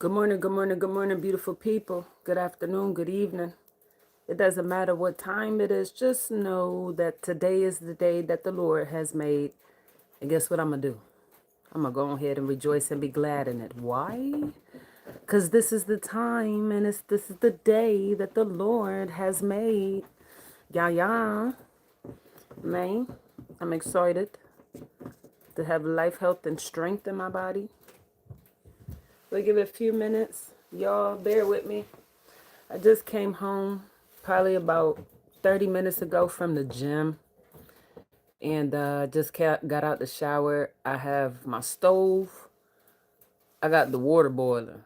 Good morning, good morning, good morning, beautiful people. Good afternoon, good evening. It doesn't matter what time it is. Just know that today is the day that the Lord has made. And guess what I'm going to do? I'm going to go ahead and rejoice and be glad in it. Why? Because this is the time and this is the day that the Lord has made. Yeah. Man, I'm excited to have life, health, and strength in my body. We'll give it a few minutes. Y'all, bear with me. I just came home probably about 30 minutes ago from the gym and just got out the shower. I have my stove. I got the water boiling,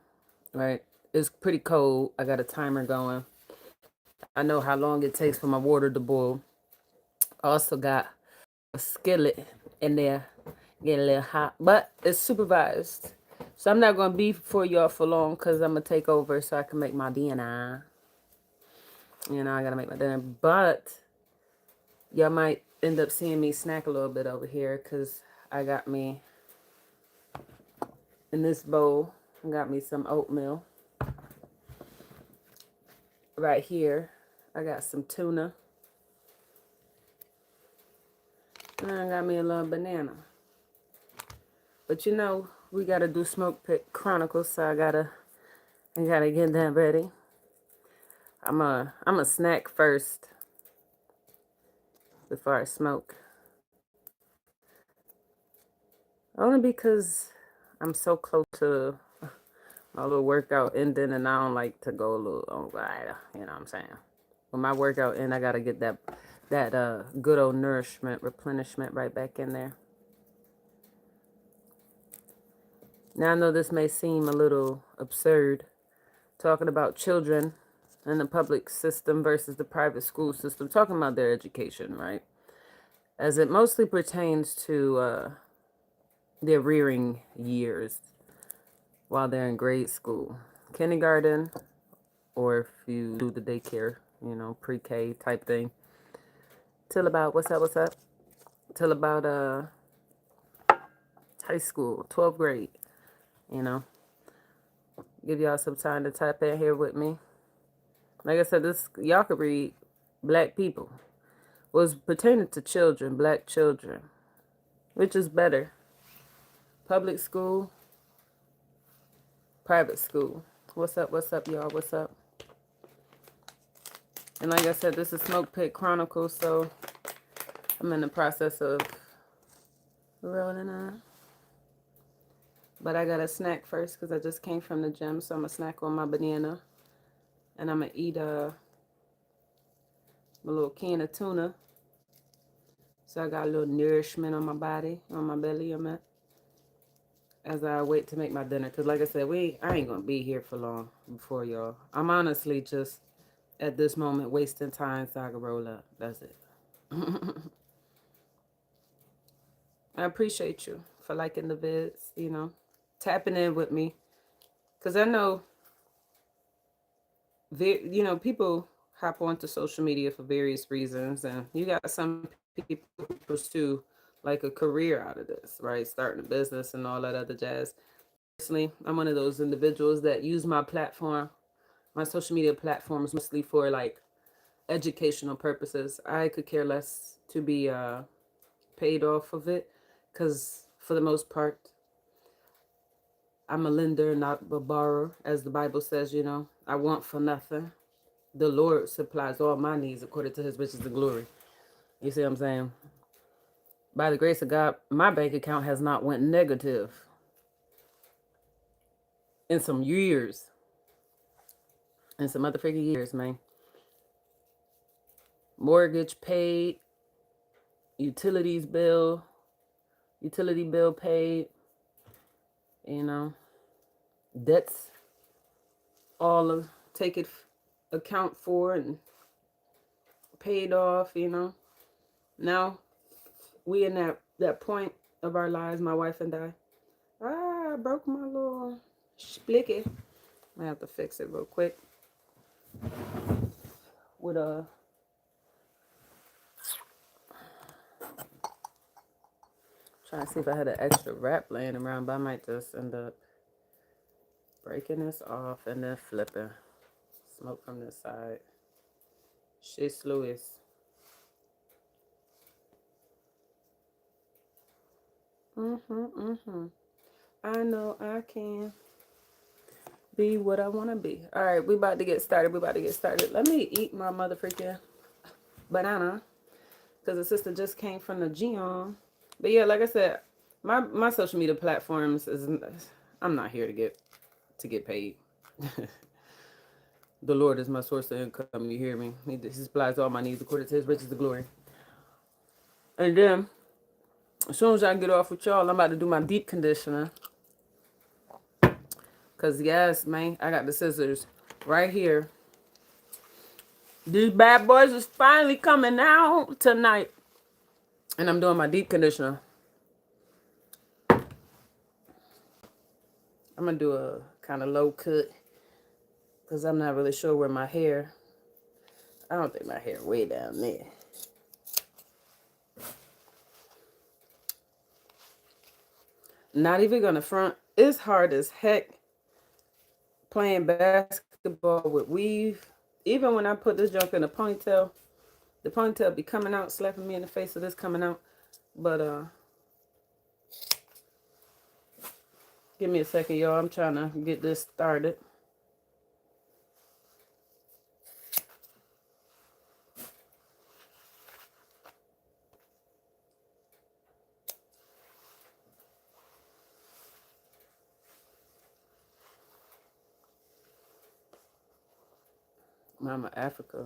right? It's pretty cold. I got a timer going. I know how long it takes for my water to boil. I also got a skillet in there, getting a little hot, but it's supervised. So I'm not going to be for y'all for long because I'm going to take over so I can make my dinner. I got to make my dinner. But y'all might end up seeing me snack a little bit over here because I got me in this bowl. I got me some oatmeal. Right here, I got some tuna. And I got me a little banana. But we got to do Smoke Pit Chronicles, so I gotta get that ready. I'm a snack first before I smoke. Only because I'm so close to my little workout ending, and I don't like to go a little on ride. You know what I'm saying? When my workout end, I gotta get that good old nourishment, replenishment right back in there. Now I know this may seem a little absurd, talking about children in the public system versus the private school system, talking about their education, right? As it mostly pertains to their rearing years while they're in grade school, kindergarten, or if you do the daycare, pre-K type thing, till about, what's up? Till about high school, 12th grade, Give y'all some time to type in here with me. Like I said, y'all could read black people. Was pertaining to children, black children. Which is better? Public school, private school. What's up, y'all? What's up? And like I said, this is Smoke Pit Chronicles, so I'm in the process of rolling on. But I got a snack first because I just came from the gym, so I'm going to snack on my banana. And I'm going to eat a little can of tuna. So I got a little nourishment on my body, on my belly, as I wait to make my dinner. Because like I said, I ain't going to be here for long before y'all. I'm honestly just, at this moment, wasting time so I can roll up. That's it. I appreciate you for liking the vids, tapping in with me. Because I know, people hop onto social media for various reasons. And you got some people who pursue like a career out of this, right? Starting a business and all that other jazz. Personally, I'm one of those individuals that use my platform, my social media platforms, mostly for like educational purposes. I could care less to be paid off of it because for the most part, I'm a lender, not a borrower, as the Bible says, I want for nothing. The Lord supplies all my needs according to his riches and glory. You see what I'm saying? By the grace of God, my bank account has not went negative in some years. In some other freaking years, man. Mortgage paid, utility bill paid, debts all of take it account for and paid off, Now we in that point of our lives, my wife and I broke my little splicky. I have to fix it real quick with trying to see if I had an extra wrap laying around, but I might just end up Breaking this off and then flipping. Smoke from this side. Shit's Louis. I know I can be what I want to be. All right, we about to get started. Let me eat my motherfucking banana because the sister just came from the gym. But yeah, like I said, my social media platforms is I'm not here to get paid. The Lord is my source of income. You hear me? He supplies all my needs according to His riches and glory. And then as soon as I get off with y'all, I'm about to do my deep conditioner. Cause yes, man, I got the scissors right here. These bad boys is finally coming out tonight. And I'm doing my deep conditioner. I'm gonna do a kind of low cut. Cause I'm not really sure where my hair. I don't think my hair way down there. Not even gonna front. It's hard as heck playing basketball with weave. Even when I put this junk in a ponytail, the ponytail be coming out, slapping me in the face of this coming out. But give me a second, y'all. I'm trying to get this started. Mama Africa.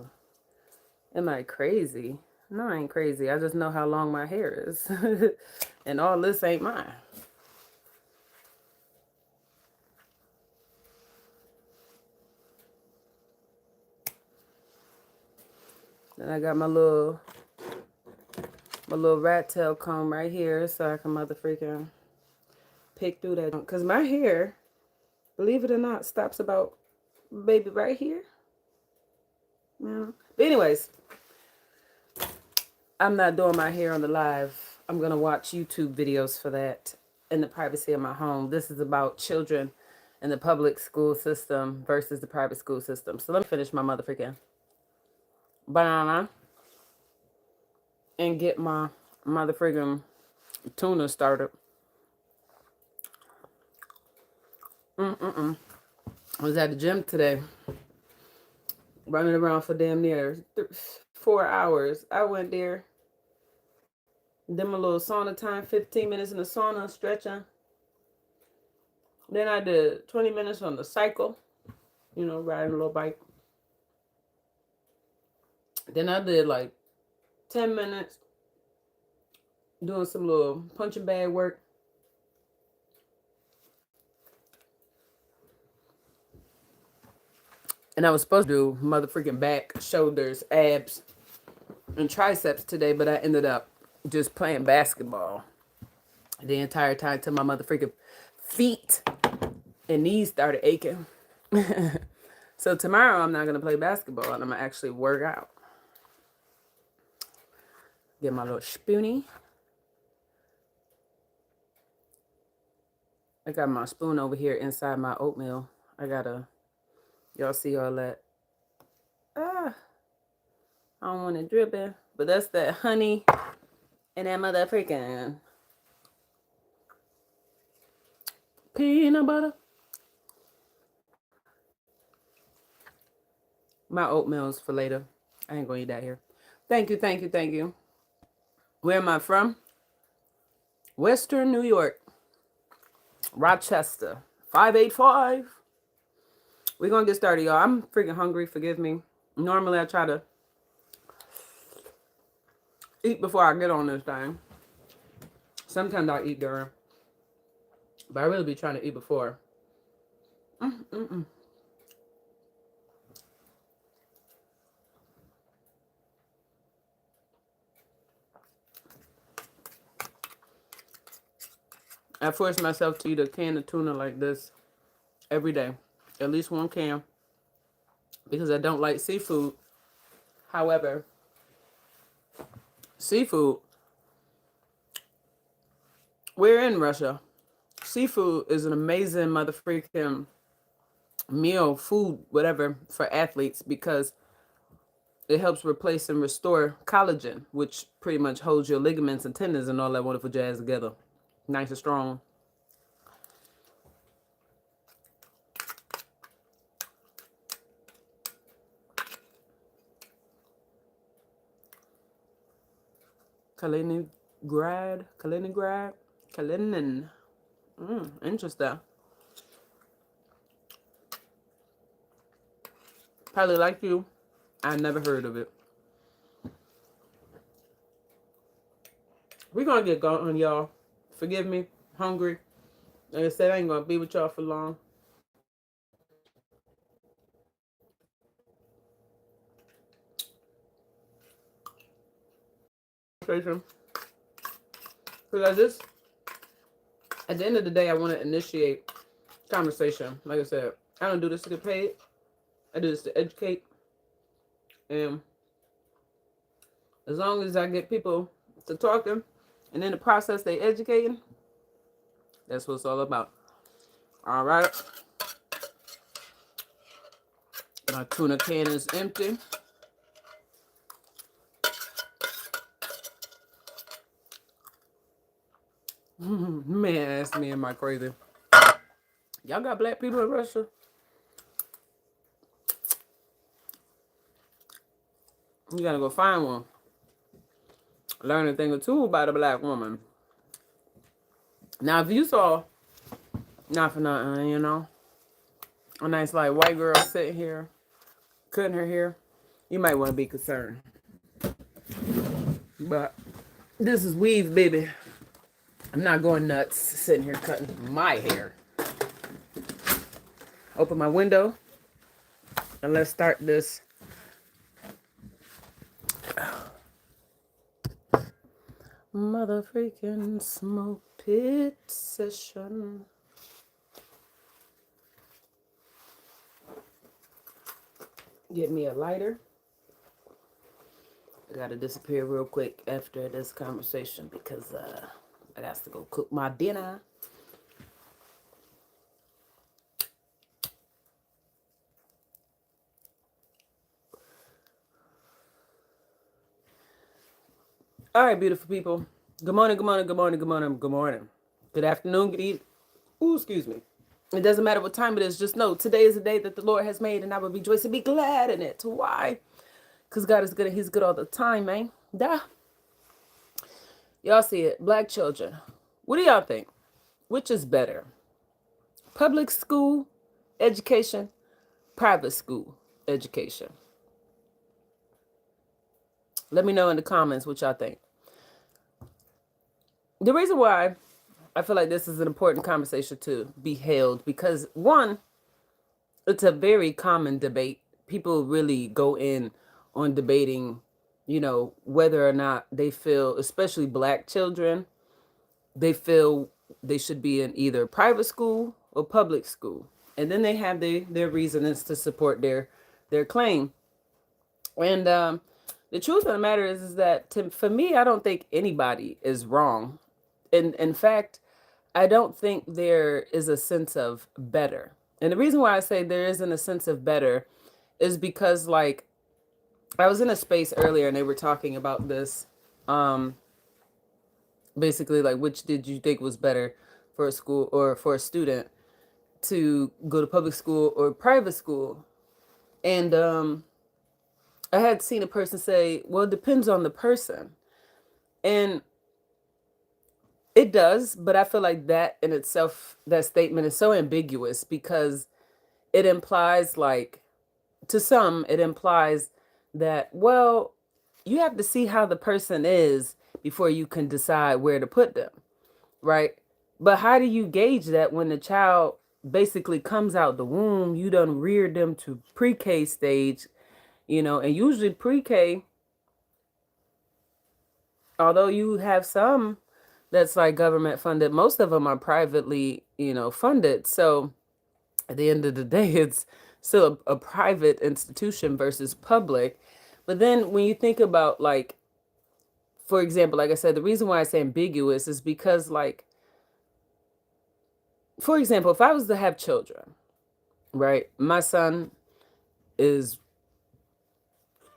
Am I crazy? No, I ain't crazy. I just know how long my hair is. And all this ain't mine. Then I got my little rat tail comb right here so I can motherfucking pick through that. Because my hair, believe it or not, stops about maybe right here. Yeah. But anyways, I'm not doing my hair on the live. I'm going to watch YouTube videos for that in the privacy of my home. This is about children in the public school system versus the private school system. So let me finish my motherfucking banana and get my motherfucking tuna started. I was at the gym today, running around for damn near 4 hours. I went there, did my little sauna time, 15 minutes in the sauna, stretching. Then I did 20 minutes on the cycle, you know, riding a little bike. Then I did like 10 minutes doing some little punching bag work. And I was supposed to do motherfucking back, shoulders, abs, and triceps today, but I ended up just playing basketball the entire time till my motherfucking feet and knees started aching. So tomorrow I'm not going to play basketball and I'm going to actually work out. Get my little spoonie. I got my spoon over here inside my oatmeal. I gotta, y'all see all that? I don't want it dripping, but that's that honey and that motherfucking peanut butter. My oatmeal's for later. I ain't gonna eat that here. Thank you. Where am I from? Western New York. Rochester. 585. We're gonna get started, y'all. I'm freaking hungry, forgive me. Normally I try to eat before I get on this thing. Sometimes I eat during. But I really be trying to eat before. I force myself to eat a can of tuna like this every day. At least one can. Because I don't like seafood. However, seafood, we're in Russia. Seafood is an amazing motherfucking meal, food, whatever for athletes because it helps replace and restore collagen, which pretty much holds your ligaments and tendons and all that wonderful jazz together. Nice and strong. Kaliningrad, Kalinin. Interesting. Probably like you, I never heard of it. We're gonna get going, y'all. Forgive me, hungry. Like I said, I ain't gonna be with y'all for long. Because I just, at the end of the day, I want to initiate conversation. Like I said, I don't do this to get paid. I do this to educate. And as long as I get people to talking, and in the process they educating, that's what it's all about. All right. My tuna can is empty. Man, that's me and my crazy. Y'all got black people in Russia? You gotta go find one. Learn a thing or two about a black woman. Now, if you saw, not for nothing, you know, a nice like white girl sitting here, cutting her hair, you might want to be concerned. But this is weave, baby. I'm not going nuts sitting here cutting my hair. Open my window and let's start this mother freaking smoke pit session. Get me a lighter. I gotta disappear real quick after this conversation because I got to go cook my dinner. All right, beautiful people. Good morning, good morning, good morning, good morning, good morning. Good afternoon, good evening. Ooh, excuse me. It doesn't matter what time it is. Just know today is the day that the Lord has made, and I will rejoice and be glad in it. Why? Because God is good and He's good all the time, man. Duh. Y'all see it. Black children. What do y'all think? Which is better? Public school education, private school education? Let me know in the comments what y'all think. The reason why I feel like this is an important conversation to be held because one, it's a very common debate. People really go in on debating, you know, whether or not they feel, especially black children, they feel they should be in either private school or public school. And then they have their reasons to support their claim. And the truth of the matter is that for me, I don't think anybody is wrong. In fact, I don't think there is a sense of better. And the reason why I say there isn't a sense of better is because, like, I was in a space earlier and they were talking about this. Basically, like, which did you think was better for a school or for a student to go to public school or private school? And I had seen a person say, well, it depends on the person. And it does, but I feel like that in itself, that statement is so ambiguous because it implies, like, to some, it implies that, well, you have to see how the person is before you can decide where to put them, right? But how do you gauge that when the child basically comes out the womb, you done reared them to pre-K stage, you know, and usually pre-K, although you have some that's like government funded, most of them are privately, you know, funded. So at the end of the day, it's still a private institution versus public. But then when you think about, like, for example, like I said, the reason why it's ambiguous is because, like, for example, if I was to have children right? My son is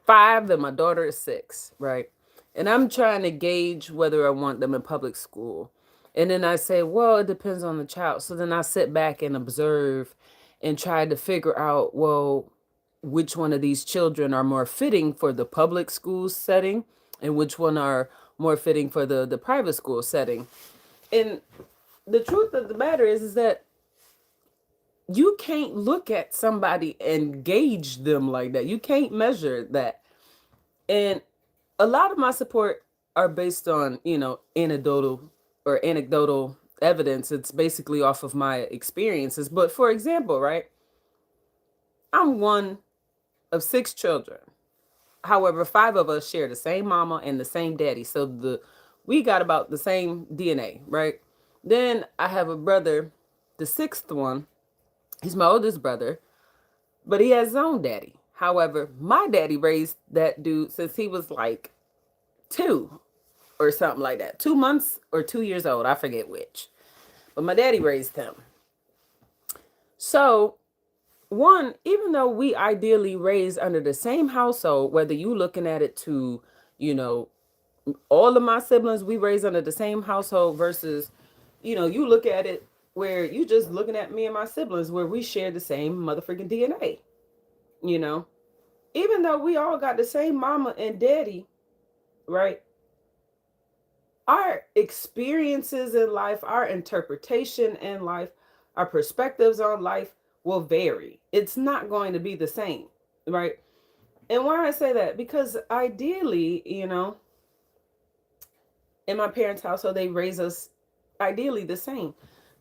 5 and my daughter is 6, right? And I'm trying to gauge whether I want them in public school. And then I say, well, it depends on the child. So then I sit back and observe and try to figure out, well, which one of these children are more fitting for the public school setting and which one are more fitting for the private school setting. And the truth of the matter is that you can't look at somebody and gauge them like that. You can't measure that. And a lot of my support are based on, anecdotal evidence. It's basically off of my experiences. But for example, right, I'm one of 6 children. However, 5 of us share the same mama and the same daddy. So we got about the same DNA, right? Then I have a brother, the 6th one. He's my oldest brother, but he has his own daddy. However, my daddy raised that dude since he was like 2 or something like that. 2 months or 2 years old. I forget which. But my daddy raised him. So, one, even though we ideally raised under the same household, whether you looking at it to, you know, all of my siblings, we raised under the same household versus, you look at it where you just looking at me and my siblings where we share the same motherfucking DNA, you know? Even though we all got the same mama and daddy, right? Our experiences in life, our interpretation in life, our perspectives on life will vary. It's not going to be the same, right? And why I say that? Because ideally, in my parents' household, they raise us ideally the same.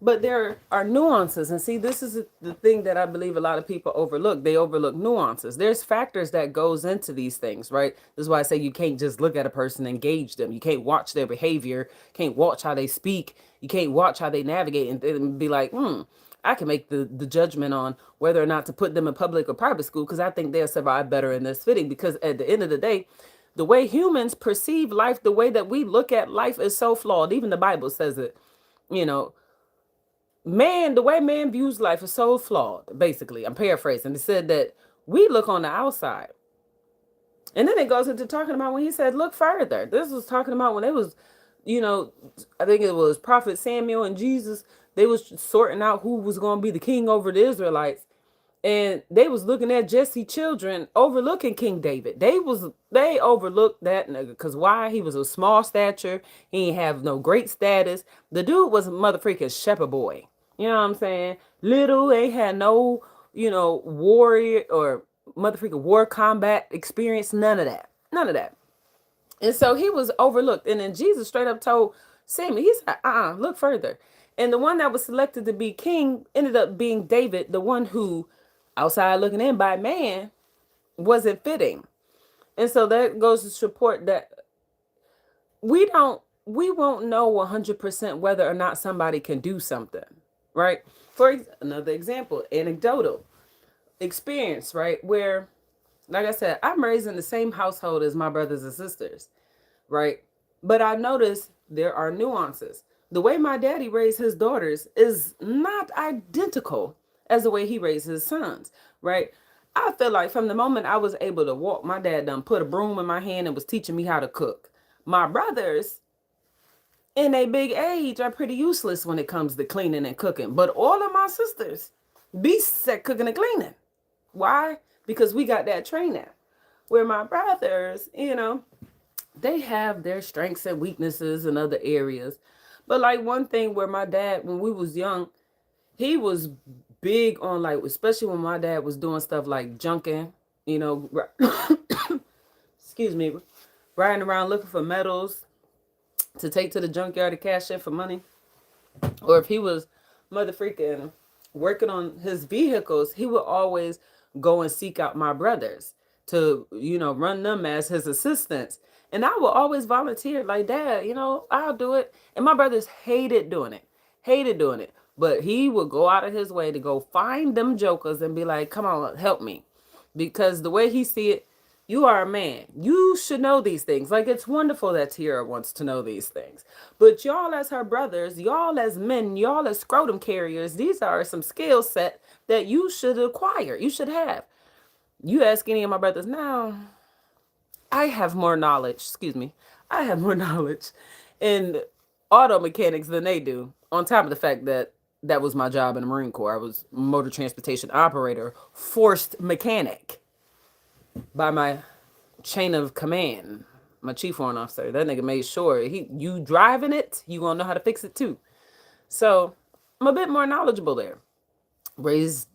But there are nuances. And see, this is the thing that I believe a lot of people overlook. They overlook nuances. There's factors that goes into these things, right? This is why I say you can't just look at a person and gauge them. You can't watch their behavior, can't watch how they speak, you can't watch how they navigate and be like, I can make the judgment on whether or not to put them in public or private school because I think they'll survive better in this fitting. Because at the end of the day, the way humans perceive life, the way that we look at life is so flawed. Even the Bible says it. You know, the way man views life is so flawed, basically. I'm paraphrasing. It said that we look on the outside. And then it goes into talking about when he said, look further. This was talking about when it was, you know, I think it was Prophet Samuel and Jesus. They was sorting out who was going to be the king over the Israelites. And they was looking at Jesse children overlooking King David. They overlooked that nigga because why? He was a small stature. He ain't have no great status. The dude was a mother freaking shepherd boy. You know what I'm saying? Little, ain't had no, warrior or mother freaking war combat experience. None of that. None of that. And so he was overlooked. And then Jesus straight up told Samuel, he said, look further. And the one that was selected to be king ended up being David, the one who, outside looking in by man, wasn't fitting. And so that goes to support that we won't know 100% whether or not somebody can do something, right? For another example, anecdotal experience, right? Where, like I said, I'm raised in the same household as my brothers and sisters, right? But I noticed there are nuances. The way my daddy raised his daughters is not identical as the way he raised his sons, right? I feel like from the moment I was able to walk, my dad done put a broom in my hand and was teaching me how to cook. My brothers, in a big age, are pretty useless when it comes to cleaning and cooking. But all of my sisters, beasts at cooking and cleaning. Why? Because we got that training. Where my brothers, they have their strengths and weaknesses in other areas. But like one thing where my dad, when we was young, he was big on like, especially when my dad was doing stuff like junking, you know, excuse me, riding around looking for metals to take to the junkyard to cash in for money. Or if he was mother freaking working on his vehicles, he would always go and seek out my brothers to, run them as his assistants. And I would always volunteer, like, Dad, I'll do it. And my brothers hated doing it, hated doing it. But he would go out of his way to go find them jokers and be like, come on, help me. Because the way he see it, you are a man. You should know these things. Like, it's wonderful that Tiara wants to know these things. But y'all as her brothers, y'all as men, y'all as scrotum carriers, these are some skill set that you should acquire, you should have. You ask any of my brothers now, I have more knowledge, excuse me, I have more knowledge in auto mechanics than they do, on top of the fact that that was my job in the Marine Corps. I was motor transportation operator, forced mechanic by my chain of command, my chief warrant officer. That nigga made sure you driving it, you gonna know how to fix it too. So I'm a bit more knowledgeable there. Raised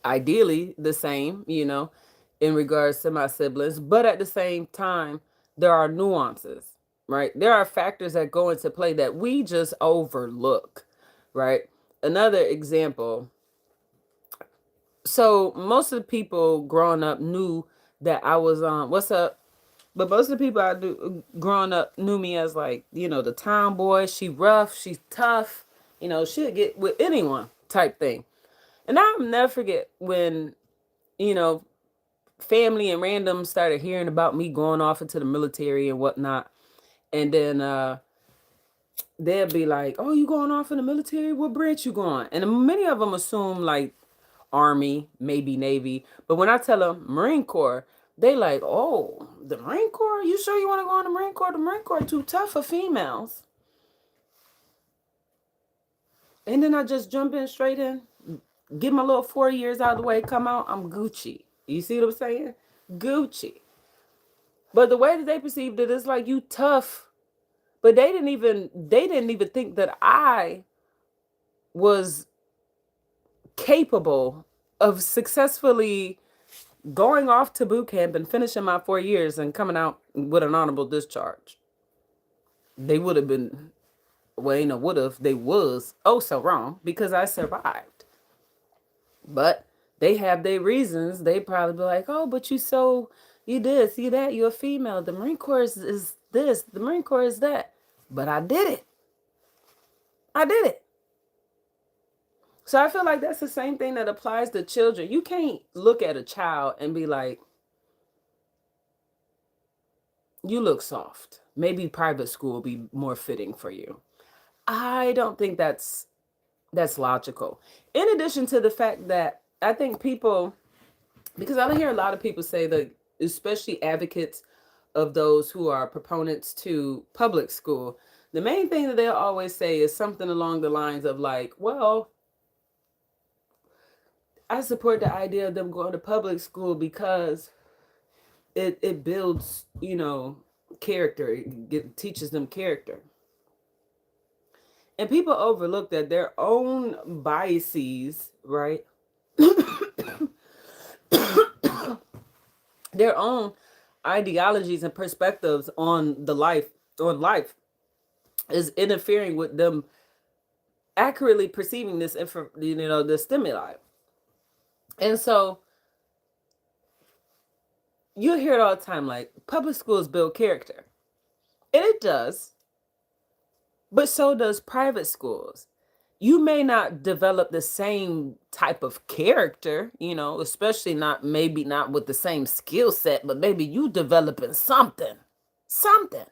ideally the same, in regards to my siblings, but at the same time, there are nuances, right? There are factors that go into play that we just overlook, right? Another example. So most of the people growing up knew that I was what's up? But most of the people I knew growing up knew me as like, the tomboy. She rough, she's tough, she'll get with anyone type thing. And I'll never forget when, you know, family and random started hearing about me going off into the military and whatnot. And then they'll be like, "Oh, you going off in the military? What branch you going?" And many of them assume like Army, maybe Navy. But when I tell them Marine Corps, they like, "Oh, the Marine Corps? You sure you want to go in the Marine Corps? The Marine Corps too tough for females." And then I just jump in straight in, get my little 4 years out of the way, come out, I'm Gucci. You see what I'm saying? Gucci. But the way that they perceived it is like, you tough. But they didn't even think that I was capable of successfully going off to boot camp and finishing my 4 years and coming out with an honorable discharge. They would have been, well, ain't no would have, they was oh so wrong because I survived. But they have their reasons. They probably be like, "Oh, but you did, see that, you're a female. The Marine Corps is this, the Marine Corps is that." But I did it. I did it. So I feel like that's the same thing that applies to children. You can't look at a child and be like, "You look soft. Maybe private school will be more fitting for you." I don't think that's logical. In addition to the fact that I think people, because I don't hear a lot of people say that, especially advocates of those who are proponents to public school, the main thing that they'll always say is something along the lines of like, "Well, I support the idea of them going to public school because it builds, character. It teaches them character." And people overlook that their own biases, right? Their own ideologies and perspectives on life is interfering with them accurately perceiving the stimuli. And so you hear it all the time, like, public schools build character. And it does, but so does private schools. You may not develop the same type of character, especially maybe not with the same skill set, but maybe you developing something. Something.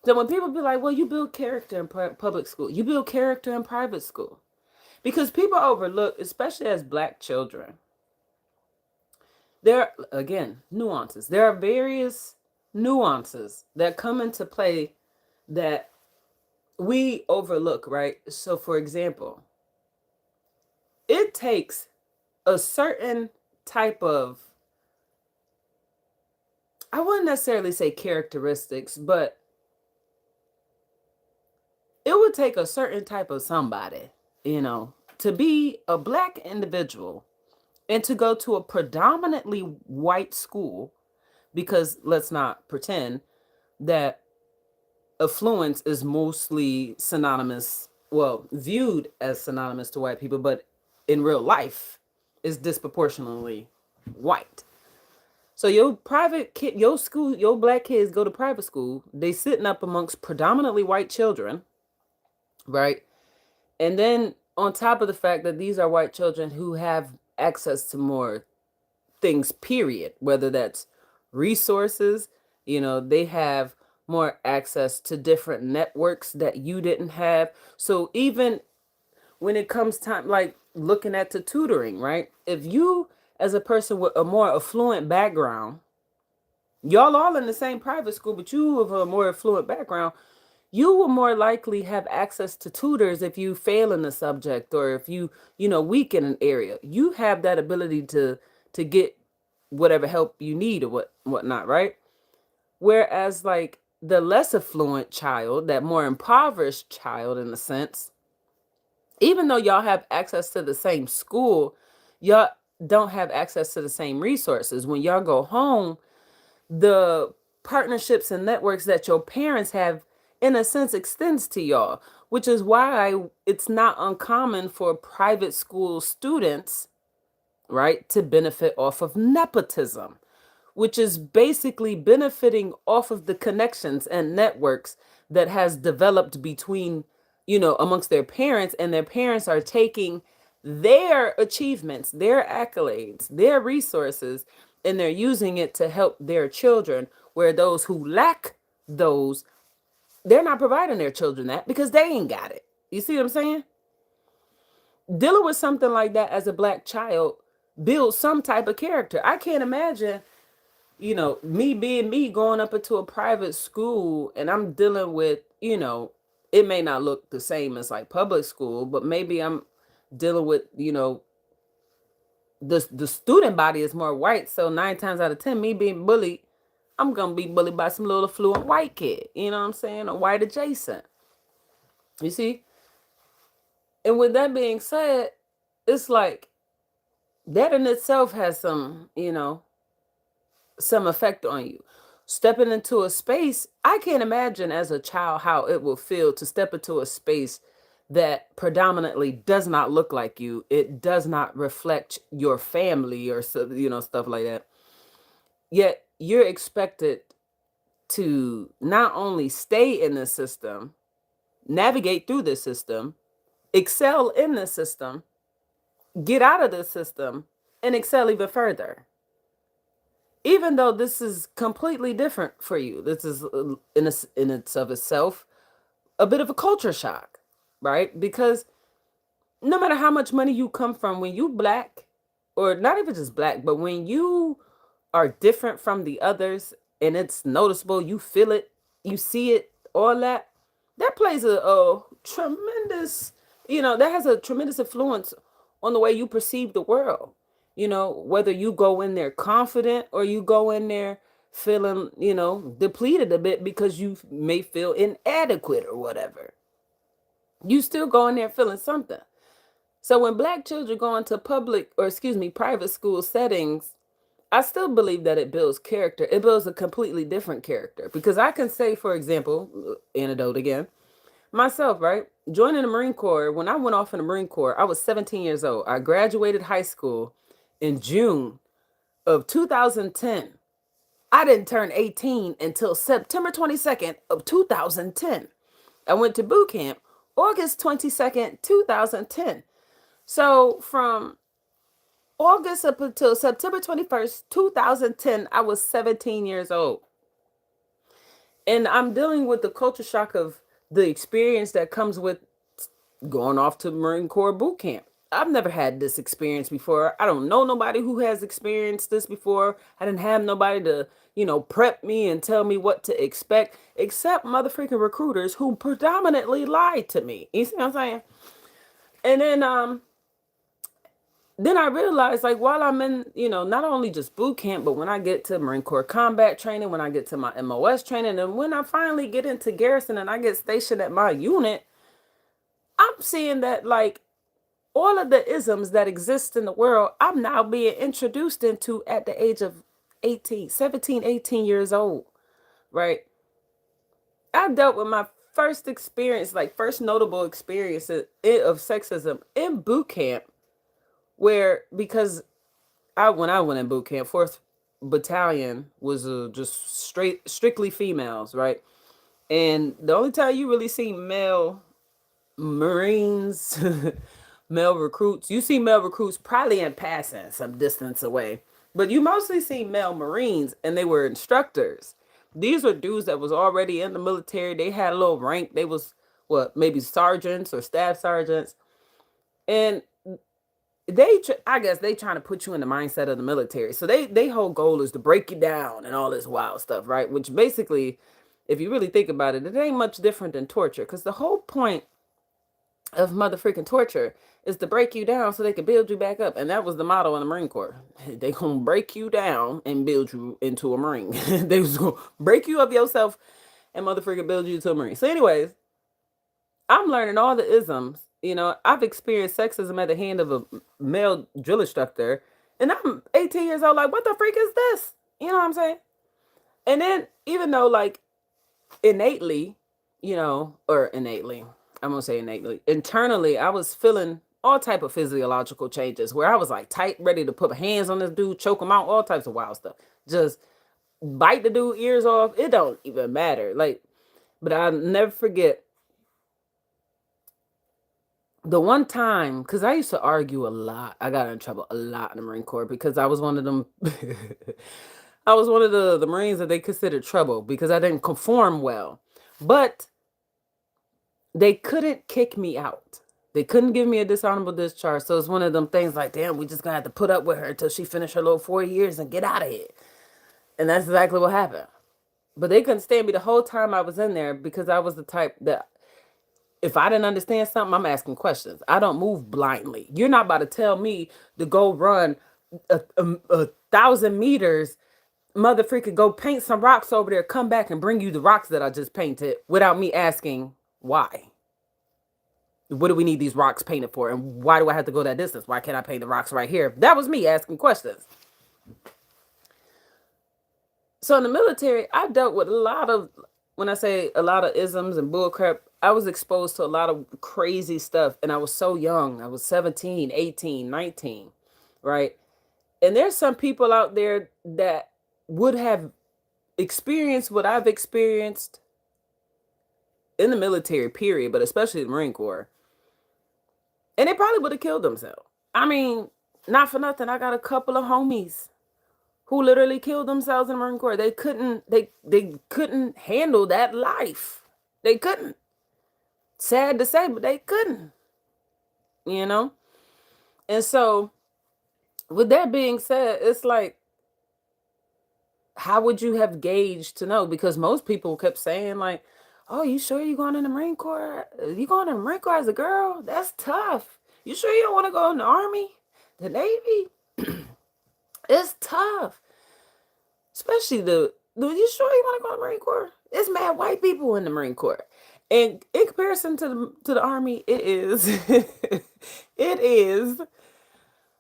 So when people be like, "Well, you build character in public school, you build character in private school." Because people overlook, especially as Black children, there, again, nuances. There are various nuances that come into play that we overlook, right? So, for example, it takes a certain type of, I wouldn't necessarily say characteristics, but it would take a certain type of somebody, to be a Black individual and to go to a predominantly white school, because let's not pretend that affluence is mostly synonymous, well, viewed as synonymous to white people, but in real life is disproportionately white. So your private kid, your school, your Black kids go to private school, they sitting up amongst predominantly white children, right? And then on top of the fact that these are white children who have access to more things, period, whether that's resources, they have more access to different networks that you didn't have. So even when it comes time, like, looking at the tutoring, right? If you, as a person with a more affluent background, y'all all in the same private school, but you with a more affluent background, you will more likely have access to tutors if you fail in the subject or if you weak in an area. You have that ability to get whatever help you need or whatnot, right? Whereas like the less affluent child, that more impoverished child in a sense, even though y'all have access to the same school, y'all don't have access to the same resources. When y'all go home, the partnerships and networks that your parents have in a sense extends to y'all, which is why it's not uncommon for private school students, right, to benefit off of nepotism, which is basically benefiting off of the connections and networks that has developed between, amongst their parents, and their parents are taking their achievements, their accolades, their resources, and they're using it to help their children, where those who lack those, they're not providing their children that because they ain't got it. You see what I'm saying? Dealing with something like that as a black child builds some type of character. I can't imagine me being me going up into a private school and I'm dealing with, it may not look the same as like public school, but maybe I'm dealing with, the student body is more white. So 9 times out of 10, me being bullied, I'm going to be bullied by some little affluent white kid. You know what I'm saying? Or white adjacent. You see? And with that being said, it's like that in itself has some effect on you. Stepping into a space, I can't imagine as a child how it will feel to step into a space that predominantly does not look like you. It does not reflect your family or stuff like that. Yet you're expected to not only stay in the system, navigate through the system, excel in the system, get out of the system, and excel even further. Even though this is completely different for you, this is in its of itself a bit of a culture shock, right? Because no matter how much money you come from, when you black, or not even just black, but when you are different from the others and it's noticeable, you feel it, you see it, all that, that plays a tremendous, that has a tremendous influence on the way you perceive the world. Whether you go in there confident or you go in there feeling, depleted a bit because you may feel inadequate or whatever. You still go in there feeling something. So when black children go into private school settings, I still believe that it builds character. It builds a completely different character. Because I can say, for example, anecdote again, myself, right? Joining the Marine Corps, when I went off in the Marine Corps, I was 17 years old. I graduated high school in June of 2010. I didn't turn 18 until September 22nd of 2010. I went to boot camp August 22nd, 2010. So from August up until September 21st, 2010, I was 17 years old. And I'm dealing with the culture shock of the experience that comes with going off to Marine Corps boot camp. I've never had this experience before. I don't know nobody who has experienced this before. I didn't have nobody to, prep me and tell me what to expect, except motherfucking recruiters who predominantly lied to me. You see what I'm saying? And then I realized, like, while I'm in, not only just boot camp, but when I get to Marine Corps combat training, when I get to my MOS training, and when I finally get into garrison and I get stationed at my unit, I'm seeing that, like, all of the isms that exist in the world, I'm now being introduced into at the age of 18 years old, right? I dealt with my first experience, like first notable experience of sexism in boot camp, where because when I went in boot camp, 4th Battalion was just strictly females, right? And the only time you really see male Marines, male recruits, you see male recruits probably in passing some distance away, but you mostly see male Marines, and they were instructors. These were dudes that was already in the military. They had a little rank. They was maybe sergeants or staff sergeants, and I guess they trying to put you in the mindset of the military. So they whole goal is to break you down and all this wild stuff, right? Which basically, if you really think about it, it ain't much different than torture. Because the whole point of mother freaking torture is to break you down so they can build you back up. And that was the motto in the Marine Corps. They gonna break you down and build you into a Marine. They was gonna break you of yourself and mother freaking build you to a Marine. So anyways, I'm learning all the isms. You know, I've experienced sexism at the hand of a male drill instructor, and I'm 18 years old. Like, what the freak is this? You know what I'm saying? And then, even though, like, innately, I'm gonna say innately, internally, I was feeling all type of physiological changes where I was like tight, ready to put my hands on this dude, choke him out, all types of wild stuff. Just bite the dude ears off. It don't even matter. Like, but I'll never forget the one time, because I used to argue a lot. I got in trouble a lot in the Marine Corps because I was one of them. I was one of the Marines that they considered trouble because I didn't conform well. But they couldn't kick me out. They couldn't give me a dishonorable discharge. So it's one of them things like, damn, we just gonna have to put up with her until she finished her little 4 years and get out of here. And that's exactly what happened. But they couldn't stand me the whole time I was in there because I was the type that if I didn't understand something, I'm asking questions. I don't move blindly. You're not about to tell me to go run a 1,000 meters, mother freaking go paint some rocks over there, come back and bring you the rocks that I just painted without me asking why. What do we need these rocks painted for? And why do I have to go that distance? Why can't I paint the rocks right here? That was me asking questions. So in the military, I dealt with a lot of, when I say a lot of isms and bullcrap, I was exposed to a lot of crazy stuff. And I was so young. I was 17, 18, 19, right? And there's some people out there that would have experienced what I've experienced in the military, period, but especially the Marine Corps. And they probably would have killed themselves. I mean, not for nothing. I got a couple of homies who literally killed themselves in the Marine Corps. They couldn't handle that life. They couldn't. Sad to say, but they couldn't. You know? And so, with that being said, it's like, how would you have gauged to know? Because most people kept saying, like, oh, you sure you going in the Marine Corps? You going in the Marine Corps as a girl? That's tough. You sure you don't want to go in the Army? The Navy? It's tough. Especially you sure you want to go in the Marine Corps? It's mad white people in the Marine Corps. And in comparison to the Army, it is. It is.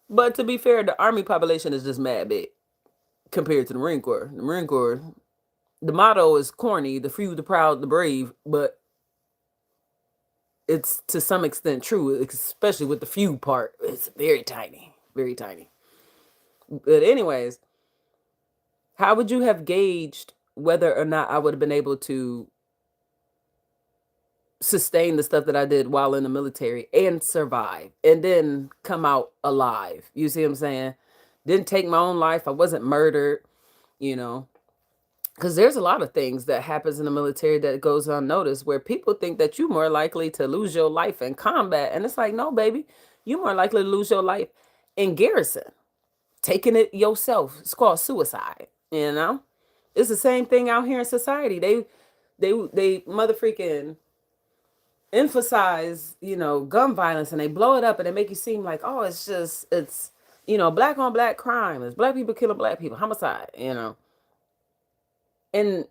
But to be fair, the Army population is just mad big compared to the Marine Corps. The Marine Corps, the motto is corny, the few, the proud, the brave, but it's to some extent true, especially with the few part. It's very tiny, very tiny. But anyways, how would you have gauged whether or not I would have been able to sustain the stuff that I did while in the military and survive and then come out alive? You see what I'm saying? Didn't take my own life. I wasn't murdered, you know. Because there's a lot of things that happens in the military that goes unnoticed where people think that you're more likely to lose your life in combat. And it's like, no, baby, you're more likely to lose your life in garrison. Taking it yourself. It's called suicide, you know? It's the same thing out here in society. They mother freaking emphasize, gun violence, and they blow it up and they make you seem like, oh, it's black on black crime. It's black people killing black people, homicide. And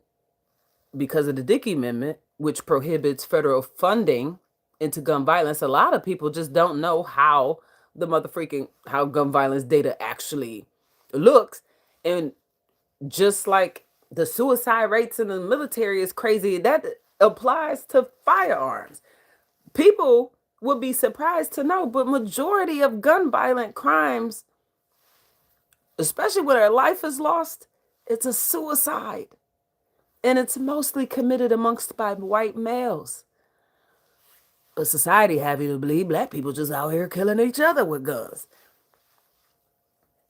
because of the Dickey Amendment, which prohibits federal funding into gun violence, a lot of people just don't know how how gun violence data actually looks. And just like the suicide rates in the military is crazy, that applies to firearms. People would be surprised to know, but majority of gun violent crimes, especially when their life is lost, it's a suicide. And it's mostly committed amongst by white males. But society have you to believe black people just out here killing each other with guns.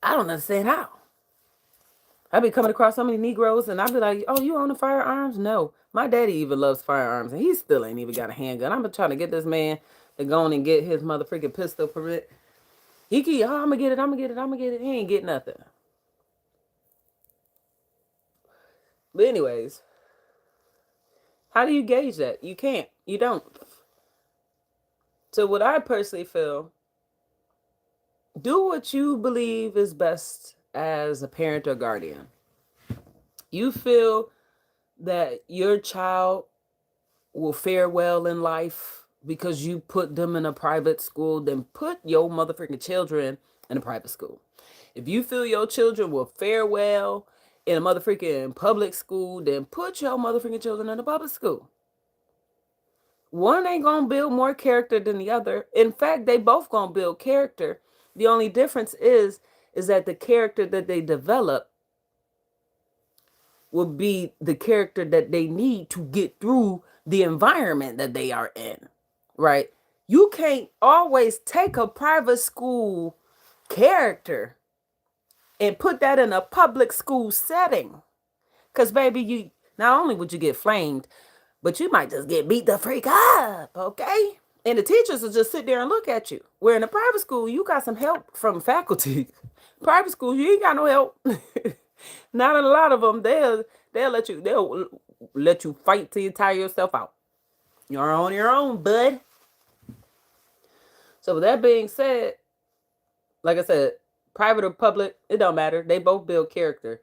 I don't understand how. I be coming across so many Negroes and I be like, oh, you own the firearms? No. My daddy even loves firearms and he still ain't even got a handgun. I've been trying to get this man to go on and get his mother freaking pistol permit. He keep, oh, I'm gonna get it, I'm gonna get it, I'm gonna get it. He ain't get nothing. But anyways, how do you gauge that? You can't. You don't. So what I personally feel, do what you believe is best as a parent or guardian. You feel that your child will fare well in life because you put them in a private school, then put your motherfucking children in a private school. If you feel your children will fare well in a motherfucking public school, then put your motherfucking children in a public school. One ain't gonna build more character than the other. In fact, they both gonna build character. The only difference is that the character that they develop will be the character that they need to get through the environment that they are in, right? You can't always take a private school character and put that in a public school setting. Because, baby, you not only would you get flamed, but you might just get beat the freak up, okay? And the teachers will just sit there and look at you. Where in a private school, you got some help from faculty. Private school, you ain't got no help. Not in a lot of them. They'll let you fight till you tire yourself out. You're on your own, bud. So with that being said, like I said, private or public, it don't matter. They both build character.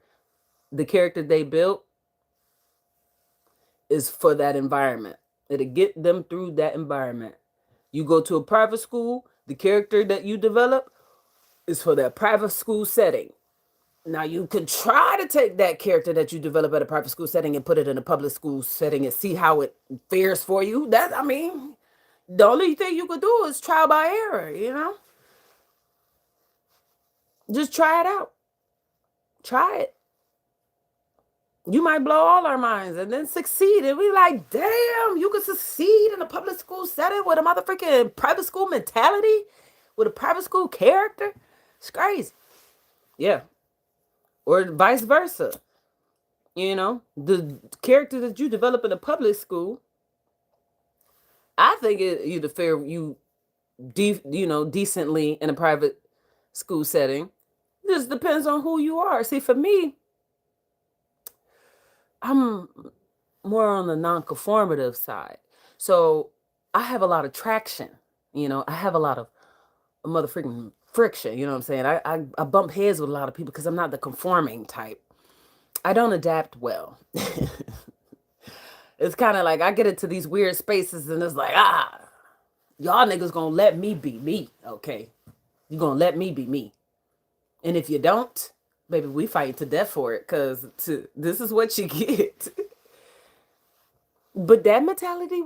The character they built is for that environment. It'll get them through that environment. You go to a private school, the character that you develop is for that private school setting. Now you can try to take that character that you develop at a private school setting and put it in a public school setting and see how it fares for you. The only thing you could do is trial by error, Just try it out. Try it. You might blow all our minds and then succeed. And we like, damn, you can succeed in a public school setting with a motherfucking private school mentality, with a private school character. It's crazy. Yeah. Or vice versa. The character that you develop in a public school, I think you fare decently in a private school setting. It just depends on who you are. See, for me, I'm more on the non-conformative side. So I have a lot of traction. I have a lot of motherfucking friction. You know what I'm saying? I bump heads with a lot of people because I'm not the conforming type. I don't adapt well. It's kind of like I get into these weird spaces and it's like, y'all niggas gonna let me be me, okay? You gonna let me be me. And if you don't, baby, we fight to death for it because this is what you get. But that mentality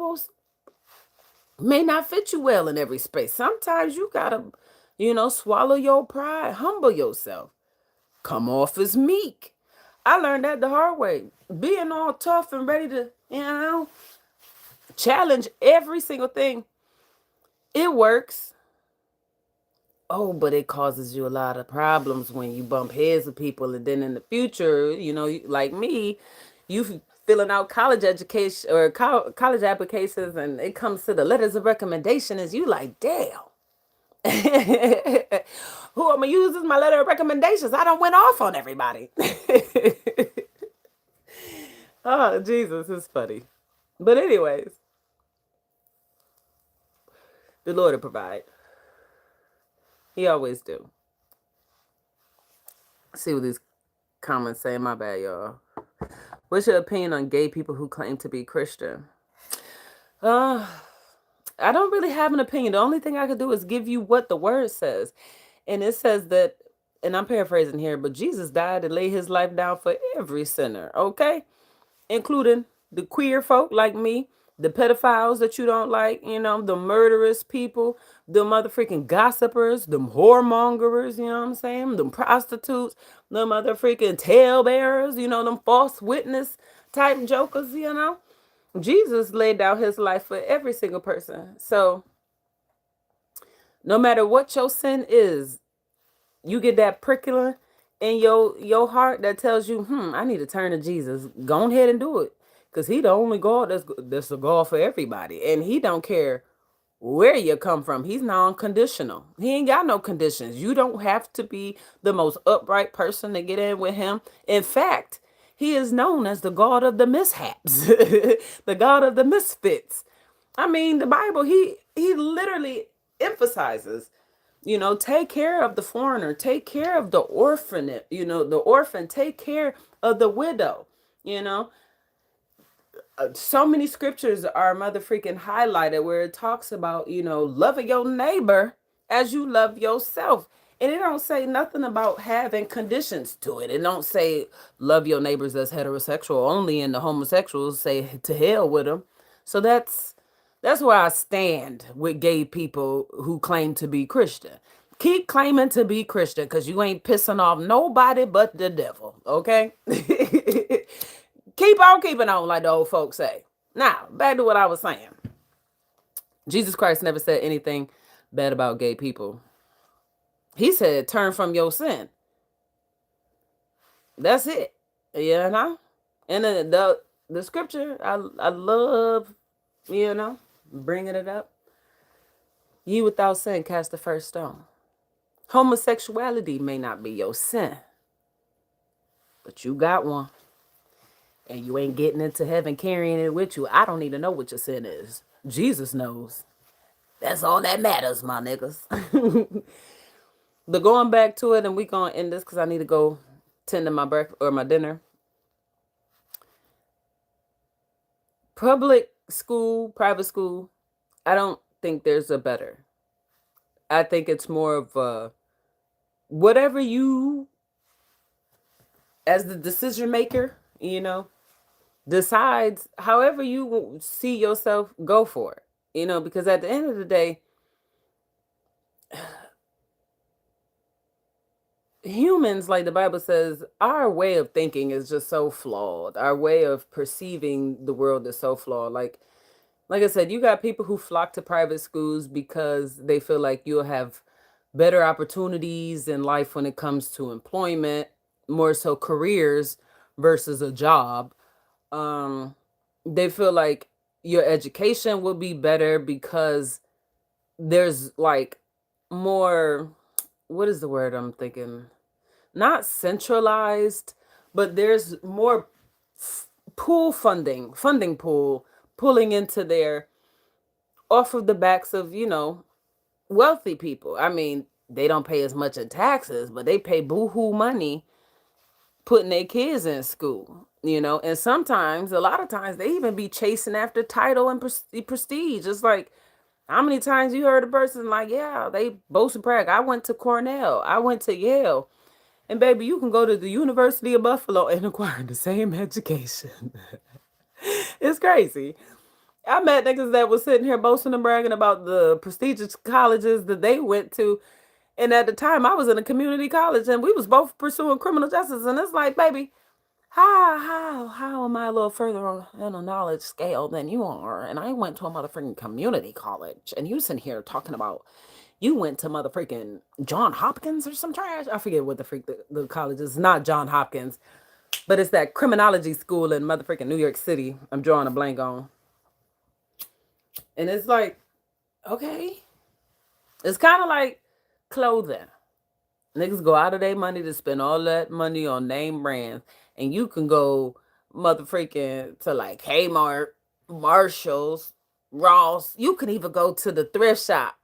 may not fit you well in every space. Sometimes you gotta, swallow your pride, humble yourself, come off as meek. I learned that the hard way. Being all tough and ready to, challenge every single thing, it works. Oh, but it causes you a lot of problems when you bump heads with people. And then in the future, like me, you filling out college education or college applications and it comes to the letters of recommendation is you like, damn. Who I'm gonna use as my letter of recommendations? I don't went off on everybody. Oh, Jesus, it's funny. But anyways, the Lord will provide. He always do. See what these comments say. My bad, y'all. What's your opinion on gay people who claim to be Christian? I don't really have an opinion. The only thing I could do is give you what the word says. And it says that, and I'm paraphrasing here, but Jesus died to lay his life down for every sinner, okay? Including the queer folk like me, the pedophiles that you don't like, the murderous people, the motherfucking gossipers, them whoremongers, you know what I'm saying? Them prostitutes, them motherfucking talebearers, them false witness type jokers, Jesus laid down his life for every single person. So no matter what your sin is, you get that prickling in your heart that tells you, I need to turn to Jesus. Go ahead and do it. Because he the only God that's a God for everybody. And he don't care where you come from. He's non-conditional. He ain't got no conditions. You don't have to be the most upright person to get in with him. In fact, he is known as the God of the mishaps, the God of the misfits. I mean, the Bible, he literally emphasizes, take care of the foreigner, take care of the orphan, the orphan, take care of the widow, you know so many scriptures are mother freaking highlighted where it talks about, loving your neighbor as you love yourself. And it don't say nothing about having conditions to it. It don't say love your neighbors as heterosexual only, and the homosexuals say to hell with them. So that's where I stand with gay people who claim to be Christian. Keep claiming to be Christian because you ain't pissing off nobody but the devil, okay? Keep on keeping on, like the old folks say. Now, back to what I was saying. Jesus Christ never said anything bad about gay people. He said, turn from your sin. That's it. And then the scripture, I love, bringing it up. Ye without sin cast the first stone. Homosexuality may not be your sin, but you got one. And you ain't getting into heaven carrying it with you. I don't need to know what your sin is. Jesus knows. That's all that matters, my niggas. The going back to it, and we gonna end this because I need to go tend to my breakfast or my dinner. Public school, private school, I don't think there's a better. I think it's more of whatever you, as the decision maker, decides, however you see yourself, go for it. Because at the end of the day, humans, like the Bible says, our way of thinking is just so flawed. Our way of perceiving the world is so flawed. Like I said, you got people who flock to private schools because they feel like you'll have better opportunities in life when it comes to employment, more so careers versus a job. They feel like your education will be better because there's like more, what is the word I'm thinking? Not centralized, but there's more funding pool pulling into their, off of the backs of, wealthy people. I mean, they don't pay as much in taxes, but they pay boohoo money putting their kids in school, and sometimes, a lot of times, they even be chasing after title and prestige. It's like, how many times you heard a person like, yeah, they boast and brag, I went to Cornell, I went to Yale. And baby, you can go to the University of Buffalo and acquire the same education. It's crazy. I met niggas that was sitting here boasting and bragging about the prestigious colleges that they went to. And at the time, I was in a community college, and we was both pursuing criminal justice. And it's like, baby, how am I a little further on a knowledge scale than you are? And I went to a motherfucking community college, and you sitting here talking about you went to motherfucking John Hopkins or some trash. I forget what the freak the college is. Not John Hopkins, but it's that criminology school in motherfucking New York City. I'm drawing a blank on. And it's like, okay. It's kind of like clothing. Niggas go out of their money to spend all that money on name brands. And you can go motherfucking to like Kmart, Marshalls, Ross. You can even go to the thrift shop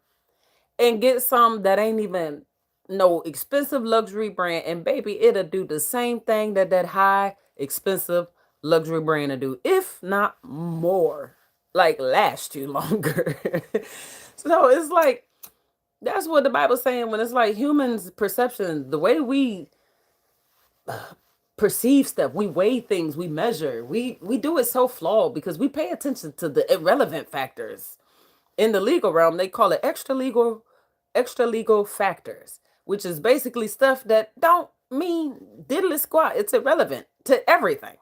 and get some that ain't even no expensive luxury brand. And baby, it'll do the same thing that high expensive luxury brand will do, if not more. Like last you longer. So it's like, that's what the Bible's saying when it's like humans' perception, the way we perceive stuff, we weigh things, we measure, we do it so flawed because we pay attention to the irrelevant factors. In the legal realm, they call it extra legal factors, which is basically stuff that don't mean diddly squat. It's irrelevant to everything.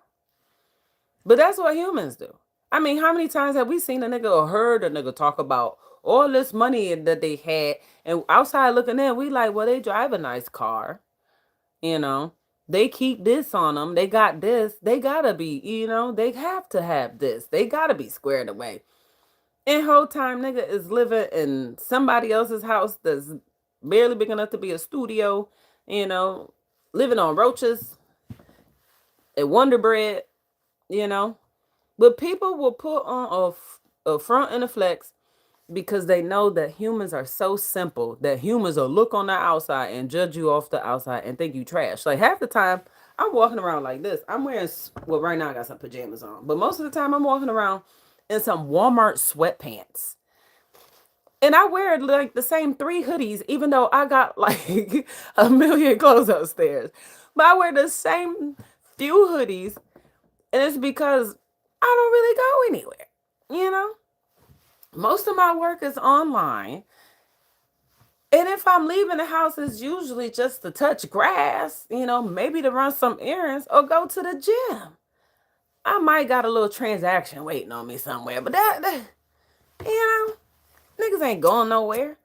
But that's what humans do. I mean, how many times have we seen a nigga or heard a nigga talk about all this money that they had, and outside looking in, we like, well, they drive a nice car, they keep this on them, they got this, they gotta be, they have to have this, they gotta be squared away. And whole time nigga is living in somebody else's house that's barely big enough to be a studio, you know, living on roaches and Wonder Bread, you know. But people will put on a front and a flex because they know that humans are so simple that humans will look on the outside and judge you off the outside and think you trash. Like half the time, I'm walking around like this. I'm wearing, well, right now I got some pajamas on, but most of the time I'm walking around in some Walmart sweatpants. And I wear like the same 3 hoodies, even though I got like a million clothes upstairs. But I wear the same few hoodies, and it's because I don't really go anywhere, you know? Most of my work is online. And if I'm leaving the house, it's usually just to touch grass, you know, maybe to run some errands or go to the gym. I might got a little transaction waiting on me somewhere, but that you know, niggas ain't going nowhere.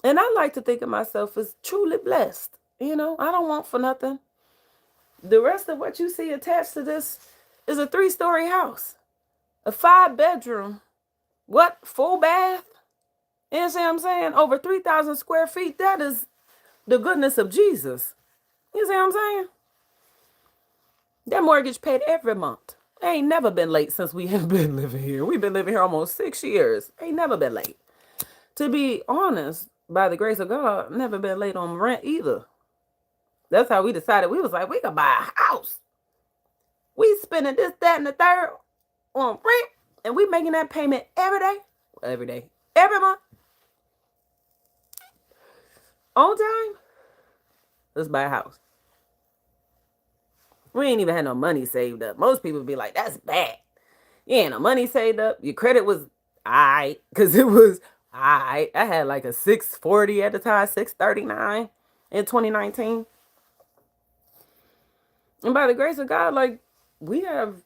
And I like to think of myself as truly blessed. You know, I don't want for nothing. The rest of what you see attached to this is a 3-story house, a 5-bedroom, full bath? You see what I'm saying? Over 3,000 square feet. That is the goodness of Jesus. You see what I'm saying? That mortgage paid every month. Ain't never been late since we have been living here. We've been living here almost 6 years. Ain't never been late. To be honest, by the grace of God, never been late on rent either. That's how we decided. We was like, we could buy a house. We spending this, that, and the third on rent, and we making that payment every day, every month, on time. Let's buy a house. We ain't even had no money saved up. Most people be like, that's bad. You ain't no money saved up. Your credit was alright, because it was alright. I had like a 640 at the time, 639 in 2019. And by the grace of God, like, we have,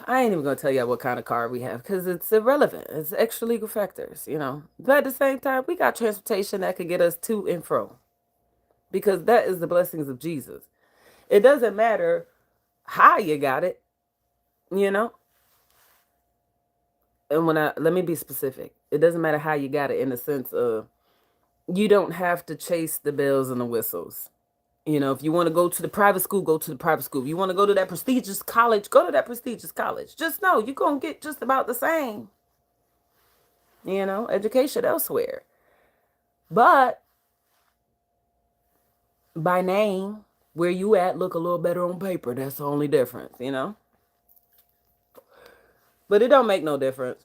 I ain't even gonna tell you what kind of car we have because it's irrelevant. It's extra legal factors, you know. But at the same time, we got transportation that could get us to and fro because that is the blessings of Jesus. It doesn't matter how you got it, you know. And let me be specific. It doesn't matter how you got it in the sense of you don't have to chase the bells and the whistles. You know, if you want to go to the private school, go to the private school. If you want to go to that prestigious college, go to that prestigious college. Just know you're going to get just about the same, you know, education elsewhere. But by name, where you at look a little better on paper. That's the only difference, you know. But it don't make no difference.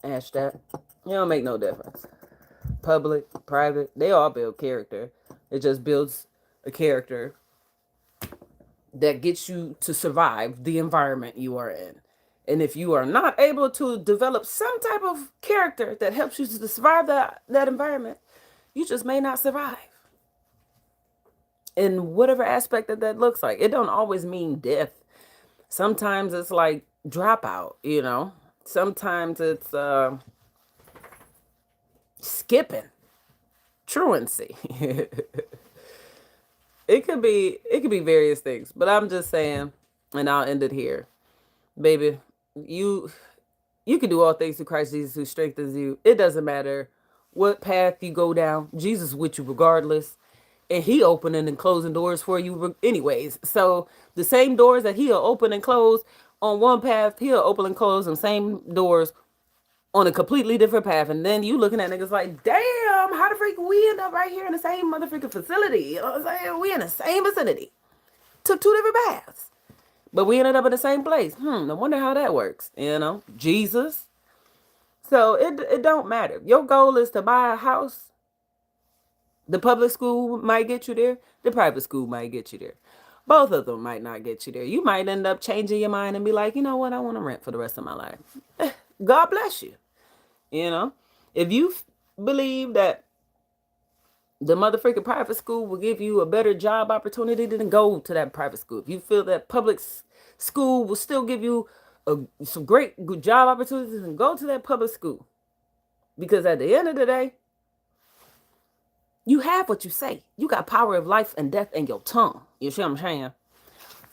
Hashtag. It don't make no difference. Public, private, they all build character. It just builds a character that gets you to survive the environment you are in. And if you are not able to develop some type of character that helps you to survive that environment, you just may not survive. In whatever aspect that looks like. It don't always mean death. Sometimes it's like dropout, you know. Sometimes it's skipping. Truancy. It could be various things, but I'm just saying, and I'll end it here. Baby, you can do all things through Christ Jesus who strengthens you. It doesn't matter what path you go down. Jesus with you regardless. And he opening and closing doors for you anyways. So the same doors that he'll open and close on one path, he'll open and close the same doors on a completely different path. And then you looking at niggas like, damn, how the freak we end up right here in the same motherfucking facility? You know what I'm saying? We in the same vicinity. Took 2 different paths. But we ended up in the same place. I wonder how that works. You know, Jesus. So it don't matter. Your goal is to buy a house. The public school might get you there. The private school might get you there. Both of them might not get you there. You might end up changing your mind and be like, you know what? I want to rent for the rest of my life. God bless you. You know, if you believe that the motherfucking private school will give you a better job opportunity, then go to that private school. If you feel that public school will still give you some great good job opportunities, then go to that public school. Because at the end of the day, you have what you say. You got power of life and death in your tongue. You see what I'm saying?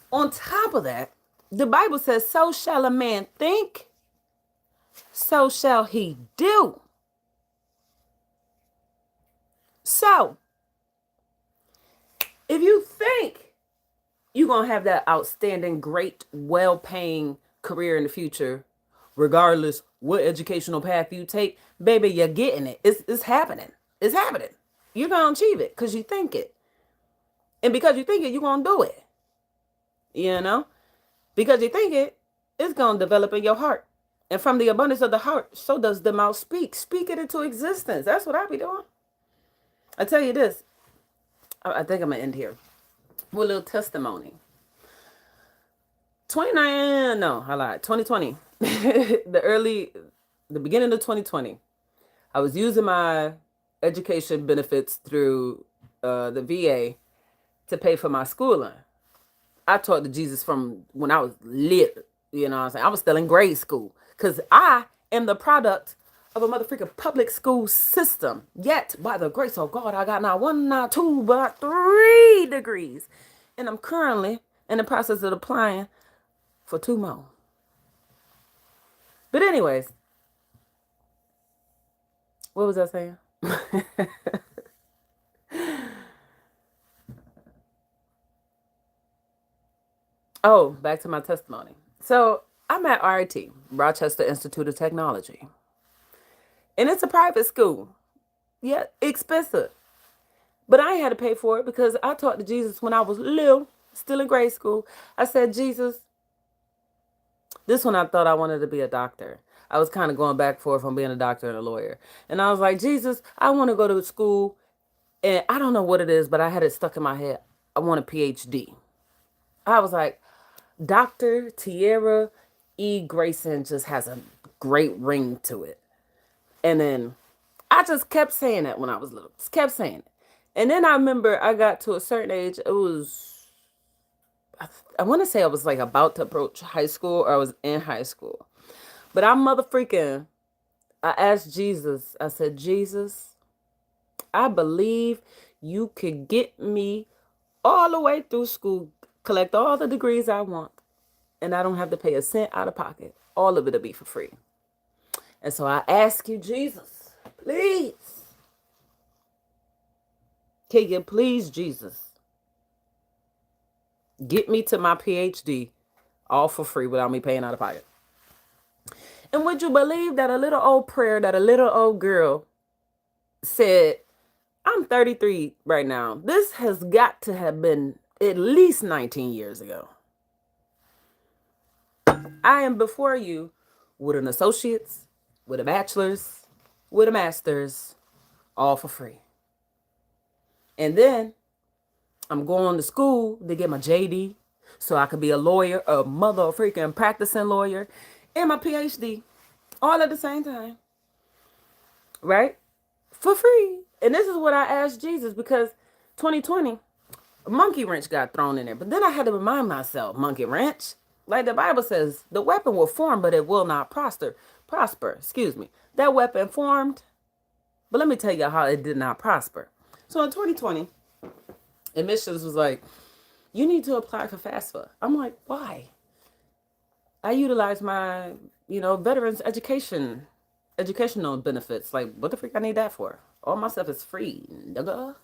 On top of that, the Bible says, so shall a man think so shall he do. So, if you think you're going to have that outstanding, great, well-paying career in the future, regardless what educational path you take, baby, you're getting it. It's happening. It's happening. You're going to achieve it because you think it. And because you think it, you're going to do it. You know? Because you think it, it's going to develop in your heart. And from the abundance of the heart, so does the mouth speak. Speak it into existence. That's what I be doing. I tell you this. I think I'm going to end here with a little testimony. 2020. the beginning of 2020, I was using my education benefits through the VA to pay for my schooling. I talked to Jesus from when I was little, you know what I'm saying? I was still in grade school because I am the product of a motherfucking public school system. Yet, by the grace of God, I got not one, not two, but 3 degrees. And I'm currently in the process of applying for 2 more. But anyways, what was I saying? Oh, back to my testimony. So I'm at RIT, Rochester Institute of Technology. And it's a private school. Yeah, expensive. But I ain't had to pay for it because I talked to Jesus when I was little, still in grade school. I said, Jesus, this one I thought I wanted to be a doctor. I was kind of going back and forth on being a doctor and a lawyer. And I was like, Jesus, I want to go to school. And I don't know what it is, but I had it stuck in my head. I want a PhD. I was like, Dr. Tiara E. Grayson just has a great ring to it. And then I just kept saying that when I was little. Just kept saying it. And then I remember I got to a certain age. It was, I want to say I was like about to approach high school or I was in high school. But I asked Jesus, I said, Jesus, I believe you could get me all the way through school, collect all the degrees I want, and I don't have to pay a cent out of pocket. All of it will be for free. And so I ask you, Jesus, please, can you please, Jesus, get me to my PhD all for free without me paying out of pocket? And would you believe that a little old prayer that a little old girl said, I'm 33 right now. This has got to have been at least 19 years ago. I am before you with an associate's, with a bachelor's, with a master's, all for free. And then I'm going to school to get my JD so I could be a lawyer, a motherfucking practicing lawyer, and my PhD all at the same time. Right? For free. And this is what I asked Jesus because 2020, a monkey wrench got thrown in there. But then I had to remind myself, monkey wrench, like the Bible says, the weapon will form, but it will not prosper. That weapon formed, but let me tell you how it did not prosper. So in 2020, admissions was like, you need to apply for FAFSA. I'm like, why? I utilize my, veterans educational benefits. Like, what the freak I need that for? All my stuff is free, nigga.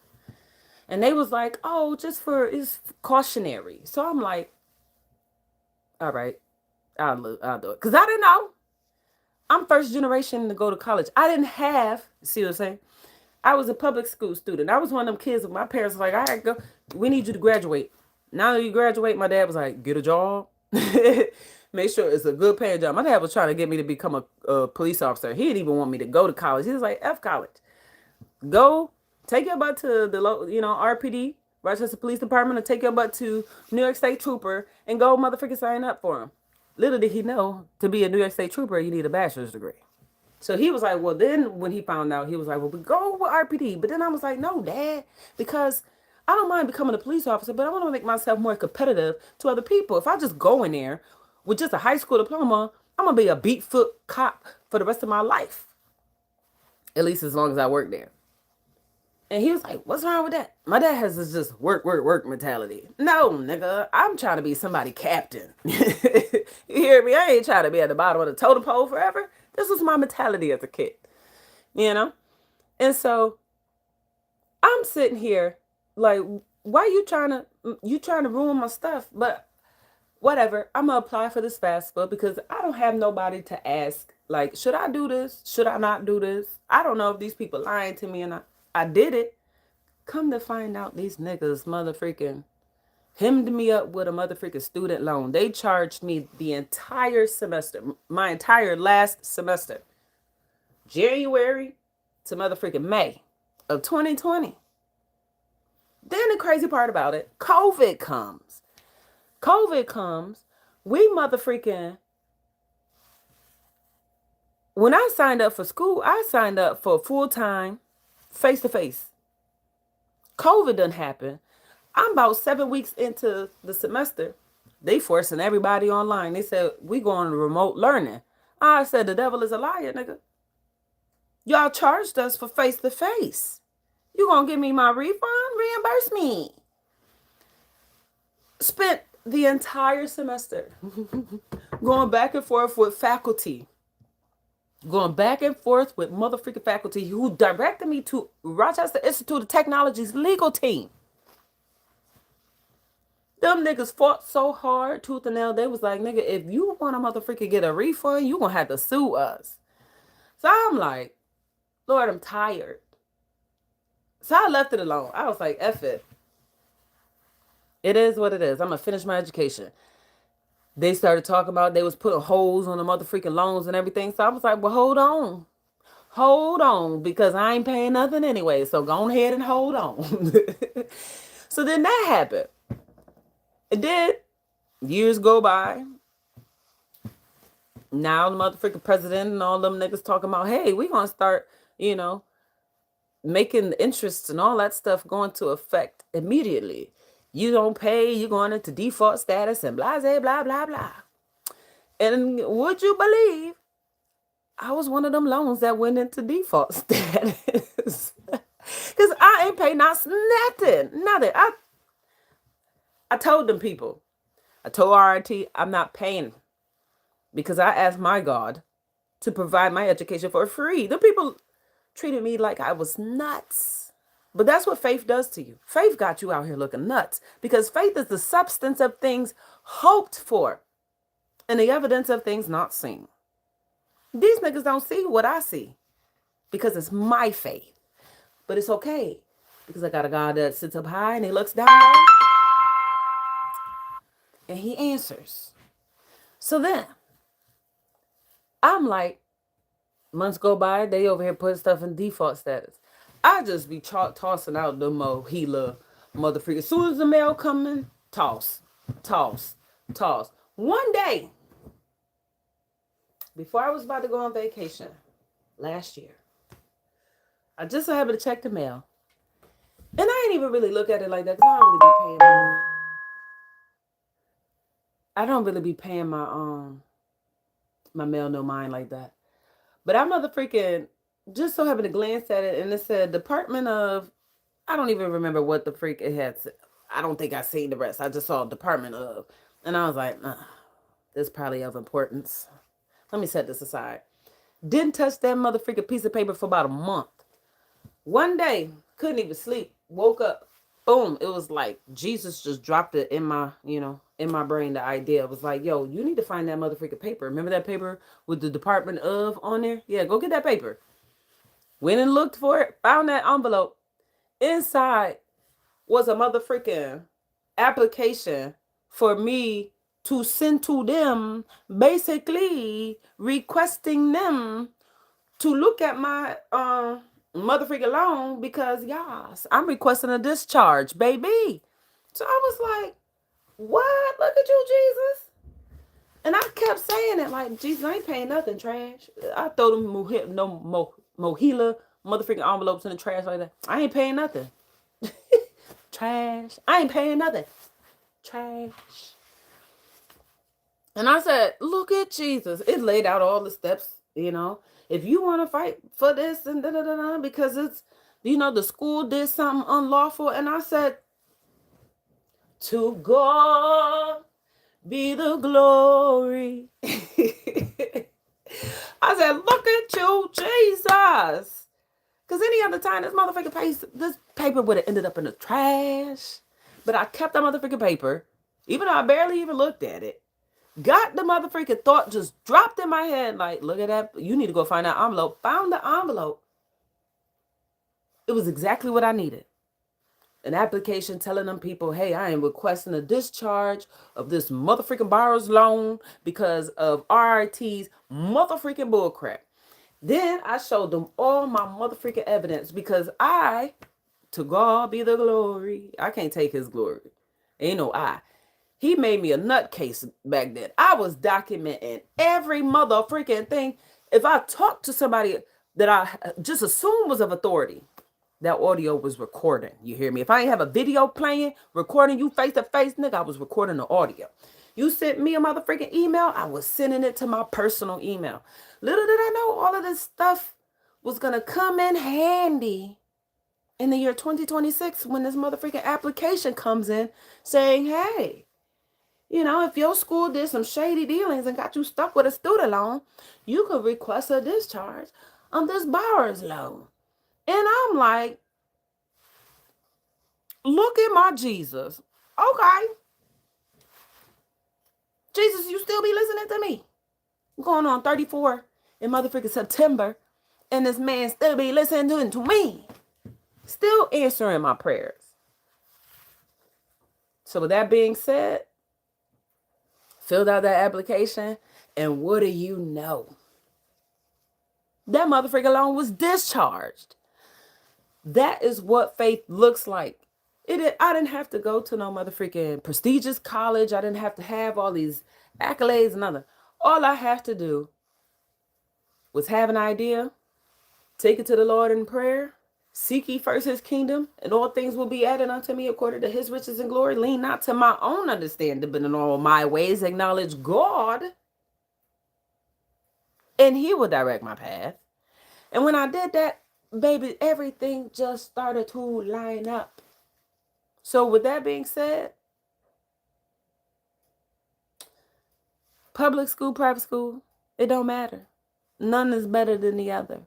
And they was like, oh, it's cautionary. So I'm like, all right, I'll do it. Because I didn't know. I'm first generation to go to college. I didn't have, see what I'm saying? I was a public school student. I was one of them kids. My parents were like, all right, go. We need you to graduate. Now that you graduate, my dad was like, get a job. Make sure it's a good paying job. My dad was trying to get me to become a police officer. He didn't even want me to go to college. He was like, F college. Go take your butt to the RPD, Rochester Police Department, or take your butt to New York State Trooper and go motherfucking sign up for him. Little did he know, to be a New York State Trooper, you need a bachelor's degree. So he was like, well, then when he found out, he was like, well, we go with RPD. But then I was like, no, Dad, because I don't mind becoming a police officer, but I want to make myself more competitive to other people. If I just go in there with just a high school diploma, I'm going to be a beat foot cop for the rest of my life. At least as long as I work there. And he was like, what's wrong with that? My dad has this just work mentality. No, nigga, I'm trying to be somebody captain. You hear me? I ain't trying to be at the bottom of the totem pole forever. This was my mentality as a kid, you know? And so I'm sitting here like, why you trying to ruin my stuff? But whatever, I'm gonna apply for this FAFSA because I don't have nobody to ask. Like, should I do this? Should I not do this? I don't know if these people lying to me, and I did it. Come to find out, these niggas motherfucking hemmed me up with a motherfucking student loan. They charged me the entire semester, my entire last semester, January to motherfucking May of 2020. Then the crazy part about it, COVID comes. We motherfucking, when I signed up for school, I signed up for full-time, face-to-face. COVID done happen. I'm about 7 weeks into the semester. They forcing everybody online. They said, we going to remote learning. I said, the devil is a liar, nigga. Y'all charged us for face-to-face. You gonna give me my refund? Reimburse me. Spent the entire semester going back and forth with faculty. Going back and forth with motherfucking faculty who directed me to Rochester Institute of Technology's legal team. Them niggas fought so hard, tooth and nail. They was like, nigga, if you want to motherfucking get a refund, you gonna have to sue us. So I'm like, Lord, I'm tired. So I left it alone. I was like, F it. It is what it is. I'm gonna finish my education. They started talking about they was putting holes on the motherfucking loans and everything. So I was like, well, hold on, because I ain't paying nothing anyway. So go ahead and hold on. So then that happened. It did. Years go by. Now the motherfucking president and all them niggas talking about, hey, we gonna start, making the interest and all that stuff go into effect immediately. You don't pay, you going into default status and blah, blah, blah, blah, blah. And would you believe I was one of them loans that went into default status? Because I ain't paid nothing. I told them people. I told RIT I'm not paying because I asked my God to provide my education for free. The people treated me like I was nuts. But that's what faith does to you. Faith got you out here looking nuts because faith is the substance of things hoped for and the evidence of things not seen. These niggas don't see what I see because it's my faith. But it's okay because I got a God that sits up high and he looks down low and he answers. So then I'm like, months go by, they over here putting stuff in default status. I just be tossing out the Mohila motherfucker. As soon as the mail coming, toss. One day, before I was about to go on vacation last year, I just so happened to check the mail. And I ain't even really look at it like that because I don't really be paying my mail no mind like that. But I motherfucking just so happened to glance at it and it said Department of, I don't even remember what the freak it had. I don't think I seen the rest. I just saw Department of. And I was like, this is probably of importance. Let me set this aside. Didn't touch that motherfucking piece of paper for about a month. One day, couldn't even sleep. Woke up. Boom. It was like Jesus just dropped it in my, in my brain. The idea it was like, yo, you need to find that motherfucking paper. Remember that paper with the Department of on there? Yeah, go get that paper. Went and looked for it. Found that envelope. Inside was a motherfucking application for me to send to them, basically requesting them to look at my motherfucking loan because, yes, I'm requesting a discharge, baby. So I was like, what? Look at you, Jesus. And I kept saying it like, Jesus, I ain't paying nothing, trash. I throw them Mohila motherfucking envelopes in the trash like that. I ain't paying nothing. Trash. I ain't paying nothing. Trash. And I said, look at Jesus. It laid out all the steps, If you want to fight for this and da-da-da-da, because it's, the school did something unlawful. And I said, to God be the glory. I said, look Because any other time, this paper would have ended up in the trash. But I kept that motherfucking paper, even though I barely even looked at it. Got the motherfucking thought just dropped in my head, like, look at that. You need to go find that envelope. Found the envelope. It was exactly what I needed. An application telling them people, hey, I am requesting a discharge of this motherfucking borrower's loan because of RRT's motherfucking bullcrap. Then I showed them all my motherfucking evidence because to God be the glory. I can't take his glory. Ain't no I. He made me a nutcase back then. I was documenting every motherfucking thing. If I talked to somebody that I just assumed was of authority, that audio was recording. You hear me? If I ain't have a video playing, recording you face to face, nigga, I was recording the audio. You sent me a motherfucking email, I was sending it to my personal email. Little did I know all of this stuff was going to come in handy in the year 2026 when this motherfucking application comes in saying, hey, you know, if your school did some shady dealings and got you stuck with a student loan, you could request a discharge on this borrower's loan. And I'm like, look at my Jesus. Okay. Jesus, you still be listening to me. I'm going on 34 in motherfucking September. And this man still be listening to me. Still answering my prayers. So with that being said, filled out that application. And what do you know? That motherfucking loan was discharged. That is what faith looks like. I didn't have to go to no motherfucking prestigious college. I didn't have to have all these accolades and nothing. All I have to do was have an idea, take it to the Lord in prayer, seek ye first his kingdom, and all things will be added unto me according to his riches and glory. Lean not to my own understanding, but in all my ways acknowledge God, and he will direct my path. And when I did that, baby, everything just started to line up. So with that being said, public school, private school, it don't matter. None is better than the other.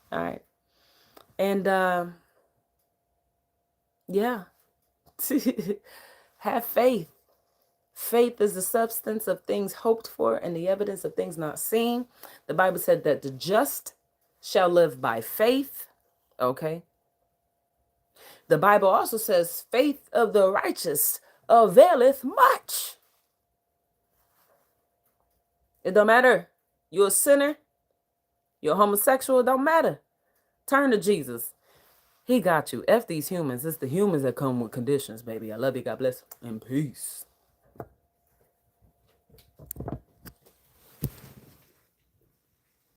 All right. And yeah. Have faith. Faith is the substance of things hoped for and the evidence of things not seen. The Bible said that the just shall live by faith. Okay. The Bible also says faith of the righteous availeth much. It don't matter. You're a sinner. You're homosexual. It don't matter. Turn to Jesus. He got you. F these humans. It's the humans that come with conditions, baby. I love you. God bless. And peace.